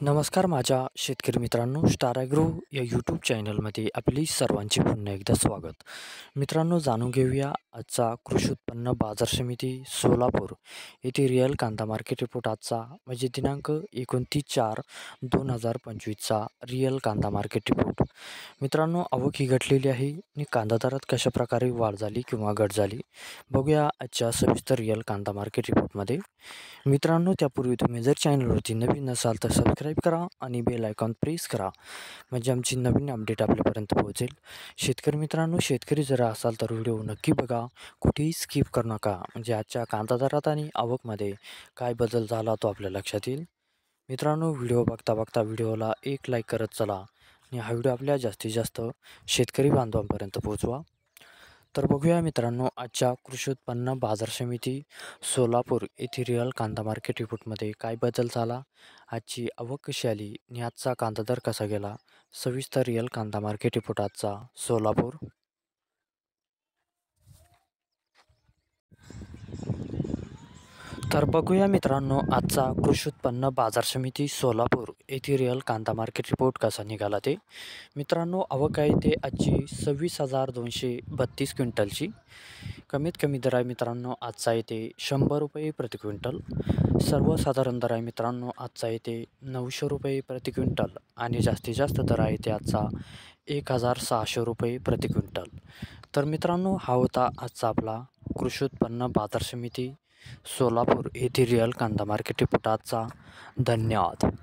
नमस्कार माझ्या शेतकरी मित्रांनो, स्टार ॲग्रो या यूट्यूब चॅनलमध्ये आपली सर्वांचे पुन्हा एकदा स्वागत. मित्रांनो, जाणून घेऊया आजचा कृषी उत्पन्न बाजार समिती सोलापूर येथे रिअल कांदा मार्केट रिपोर्ट आजचा म्हणजे दिनांक 29/4/2025चा रिअल कांदा मार्केट रिपोर्ट. मित्रांनो, आवक ही घटलेली आहे आणि कांदा दरात कशा प्रकारे वाढ झाली किंवा घट झाली बघूया आजच्या सविस्तर रिअल कांदा मार्केट रिपोर्टमध्ये. मित्रांनो, त्यापूर्वी तुम्ही जर चॅनलवरती नवीन नसाल तर सबस्क्राईब करा आणि बेल आयकॉन प्रेस करा म्हणजे आमची नवीन अपडेट आपल्यापर्यंत पोहोचेल. शेतकरी मित्रांनो, शेतकरी जर असाल तर व्हिडिओ नक्की बघा, कुठेही स्किप करू नका म्हणजे आजच्या कांदा दरात आणि आवकमध्ये काय बदल झाला तो आपल्या लक्षात येईल. मित्रांनो, व्हिडिओ बघता बघता व्हिडिओला एक लाईक करत चला आणि हा व्हिडिओ आपल्या जास्तीत जास्त शेतकरी बांधवांपर्यंत पोहोचवा. तर बघूया मित्रांनो, आजच्या कृषी उत्पन्न बाजार समिती सोलापूर येथे रिअल कांदा मार्केट रिपोर्टमध्ये काय बदल झाला, आजची आवक कशी आली आणि आजचा कांदा दर कसा गेला. सविस्तर रिअल कांदा मार्केट रिपोर्ट आजचा सोलापूर. तर बघूया मित्रांनो, आजचा कृषी उत्पन्न बाजार समिती सोलापूर येथे रिअल कांदा मार्केट रिपोर्ट कसा निघाला ते. मित्रांनो, आवक आहे ते आजची 26,232 क्विंटलची. कमीत कमी दर आहे मित्रांनो आजचा येते 100 रुपये प्रति क्विंटल. सर्वसाधारण दर आहे मित्रांनो आजचा येते 900 रुपये प्रति क्विंटल आणि जास्तीत जास्त दर आहे ते आजचा 1,600 रुपये प्रति क्विंटल. तर मित्रांनो, हा होता आजचा आपला कृषी उत्पन्न बाजार समिती सोलापूर येथे रिअल कांदा मार्केट रिपोर्ट आजचा. धन्यवाद.